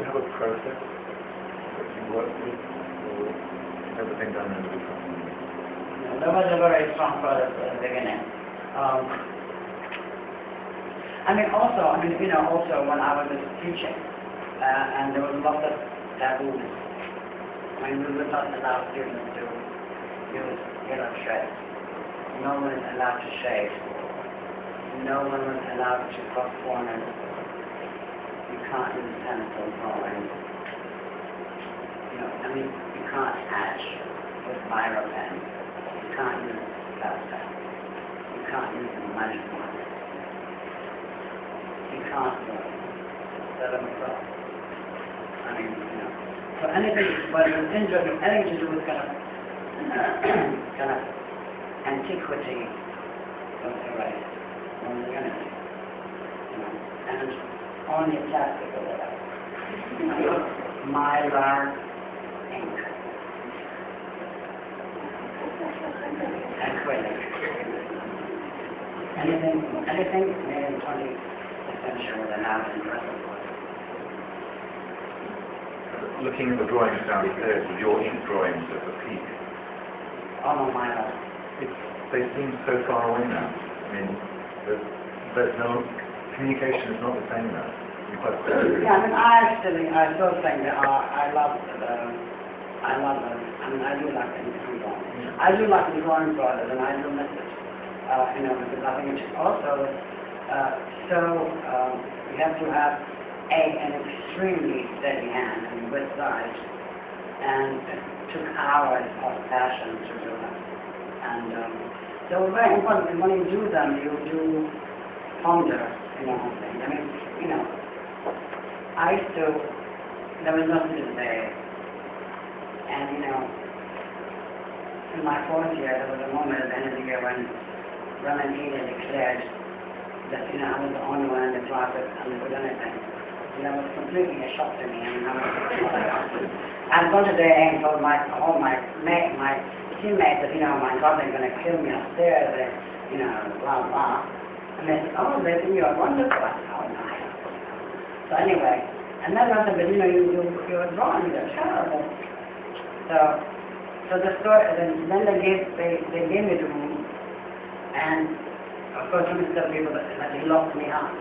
have a process that you work with, or is everything done in a different way? No, there was a very strong process at the beginning. Also when I was teaching, and there was lots of taboos. We would not allow students to use shades. No one is allowed to shave. No one was allowed to cross corners. You can't use pencil drawing. You can't hatch with biro pen. You can't use pasta. You can't use a magic marker. You can't set them across. So anything, but it was interesting, anything to do with kind of antiquity was erased from the unity. And only plastic or whatever. Mylar ink. Acrylic. Anything made in 20th century was allowed in present. Looking at the drawings downstairs, with your ink drawings at the peak, Oh, Mylar. they seem so far away now. There's no communication is not the same now. Yeah, I still think that I love them. I do like the drawing. I do like the drawing process, and I do miss it. Because I think it's also you have to have an extremely steady hand with size, and it took hours of passion to do them. And so very important. And when you do them, you do ponder, things. I used to. There was nothing to say, and in my fourth year, there was a moment at the end of the year when Roman Eden declared that I was the only one in the class that understood anything. That was completely a shock to me. I'd gone to there and told my teammates that my God, they're going to kill me upstairs. Blah blah. And they said, oh, they think you're wonderful. I said, oh no. So anyway, and then I said, but you're drawing, you're terrible. So the story. Then they gave me the room, and of course, some of the people that he locked me up.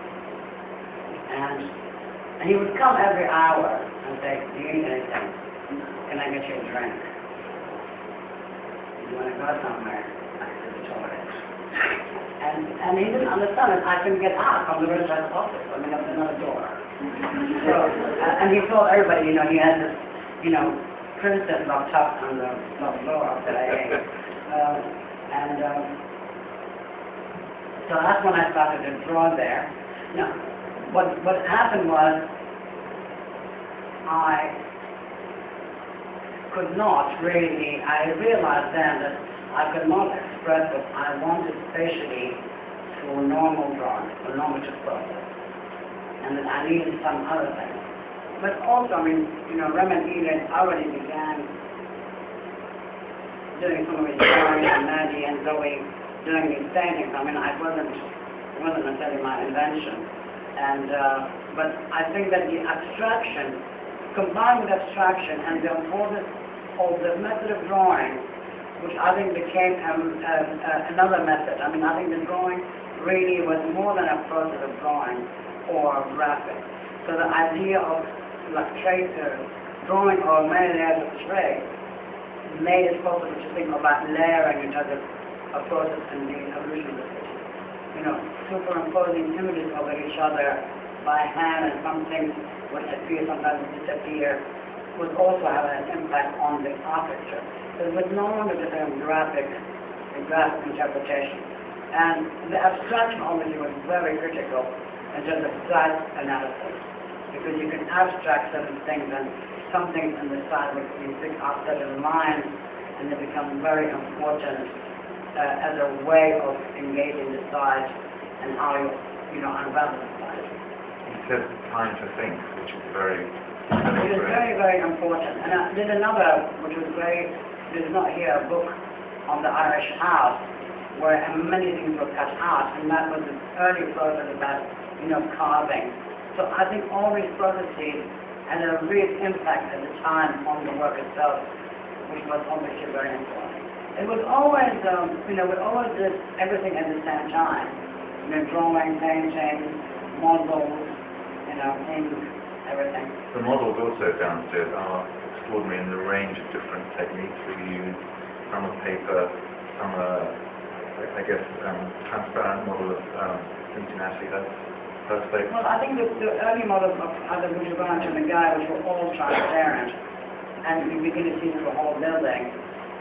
And he would come every hour and say, do you need anything? Can I get you a drink? Do you want to go somewhere? I said, the toilet. And he didn't understand it. I couldn't get out from the registrar's office. There was another door. So, and he told everybody, he had this, princess locked up on the floor of the AA. So that's when I started to draw there. Now, what happened was I could not really, I realized then that I could not express what I wanted spatially through normal drawing, or normative process, and that I needed some other thing. But also, Roman Eden already began doing some of his drawing, and Maddie and Zoe doing these paintings. It wasn't necessarily my invention. But I think that the abstraction, combined with abstraction and the importance of the method of drawing, which I think became another method. I think the drawing really was more than a process of drawing or graphic. So the idea of drawing or many layers of trace made it possible to think about layering in terms of a process in the evolution of the city. Superimposing images over each other by hand, and some things would appear, sometimes disappear, would also have an impact on the architecture. So it was no longer just a graphic interpretation. And the abstraction obviously was very critical in terms of site analysis, because you can abstract certain things, and some things in the site would you pick up certain lines, and they become very important as a way of engaging the site and how you unravel the site. You said time to think, which is very It is very, very important. And I did another, which was this is not here, a book on the Irish house, where many things were cut out, and that was an early process about, carving. So I think all these processes and a real impact at the time on the work itself, which was obviously very important. It was always, we always did everything at the same time. Drawing, painting, models, ink, everything. The models also downstairs are extraordinary in the range of different techniques we use. Some are paper, some are, I guess, transparent model of Cincinnati. That's perfect. Well, I think the early models of either Gujarat and the guy, which were all transparent, and you begin to see through the whole building.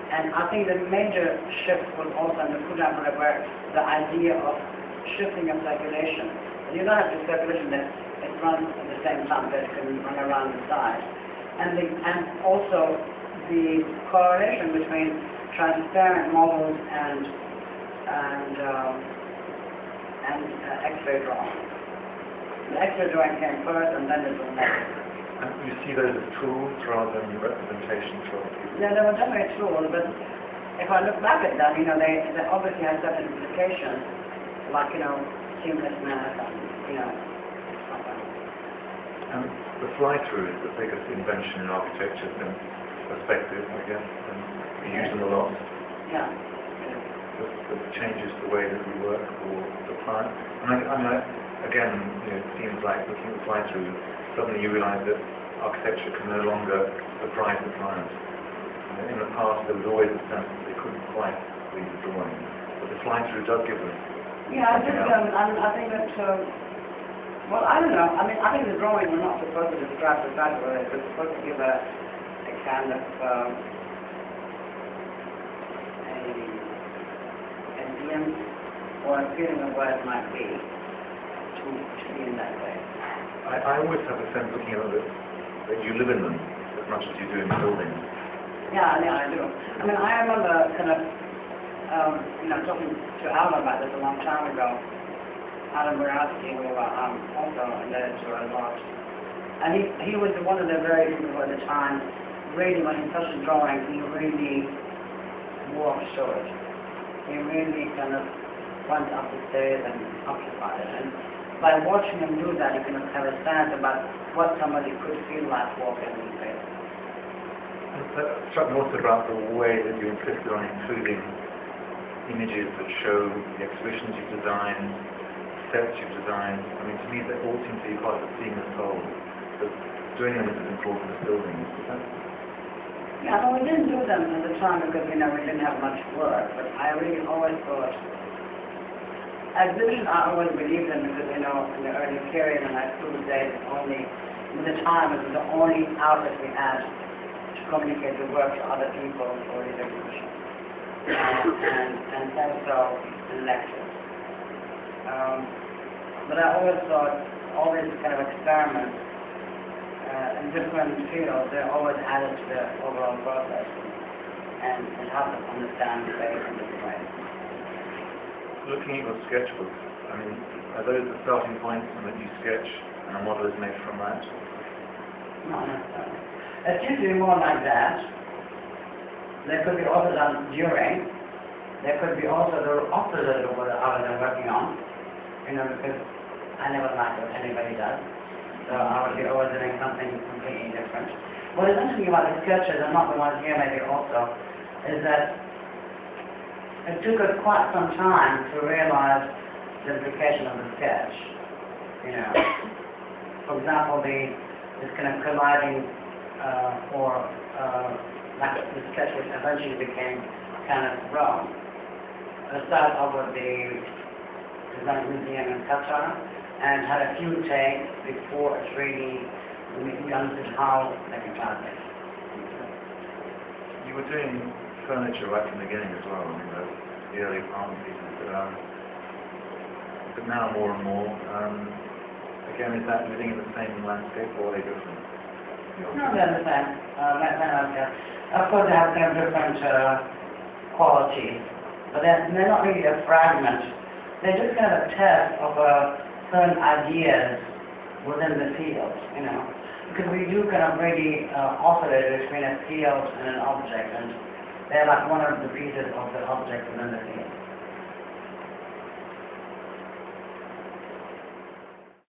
And I think the major shift was also in the food empire, where the idea of shifting of circulation. You don't have the circulation that it runs at the same time that it can run around the side. And also the correlation between transparent models and X-ray drawing. The X-ray drawing came first, and then the models. And you see those as tools rather than representations for people? Yeah, they were definitely tools, but if I look back at them, they obviously have certain implications, like, seamlessness and, stuff like that. And the fly-through is the biggest invention in architecture from perspective, I guess, and we use them a lot. Yeah. It changes the way that we work for the client. And again, it seems like looking at the fly-through, suddenly you realize that architecture can no longer surprise the client. In the past, there was always a sense that they couldn't quite read the drawing, but the fly-through does give them. Yeah, I think that, well, I don't know. I think the drawings were not supposed to describe the fact of it. It was supposed to give a kind of a glimpse or a feeling of what it might be to be in that way. I always have a sense looking at it that you live in them as much as you do in the buildings. Yeah, I do. I remember kind of, talking to Alan about this a long time ago. Alan Borowski, who also led to a lot. And he was one of the very people at the time, really, when he touched the drawing, he really walked through it. He really kind of went up the stairs and occupied it. And by watching him do that, you can have a sense about what somebody could feel like walking in the space. And that struck me also about the way that you insisted on including images that show the exhibitions you've designed, sets you've designed. To me, they all seem to be part of the seamless whole. But doing them is as important as building. Yeah, well, we didn't do them at the time because, we didn't have much work. But I really always thought, exhibition I always believed in because, in the early period and I school days, in the time, it was the only outlet we had to communicate the work to other people for these exhibitions. And also in lectures. But I always thought all these kind of experiments in different fields, they're always added to the overall process and it helps us understand space in different ways. Looking at your sketchbooks, are those the starting points and that you sketch and a model is made from that? Not necessarily. It's usually more like that. There could be also done during. There could be also the opposite of what I was working on, because I never like what anybody does. So I would be always doing something completely different. What is interesting about the sketches, and not the ones here maybe also, is that it took us quite some time to realize the implication of the sketch. For example, this kind of colliding like the sketch which eventually became kind of wrong. I started off with the Design Museum in Qatar and had a few takes before it really we understood how they could translate. You were doing furniture right from the beginning as well, the early apartment pieces, but now more and more. Again, is that living in the same landscape or are they different? No, they're the same. Of course, they have kind of different qualities, but they're not really a fragment. They're just kind of a test of certain ideas within the field, because we do kind of really oscillate between a field and an object, and they're like one of the pieces of the object within the field.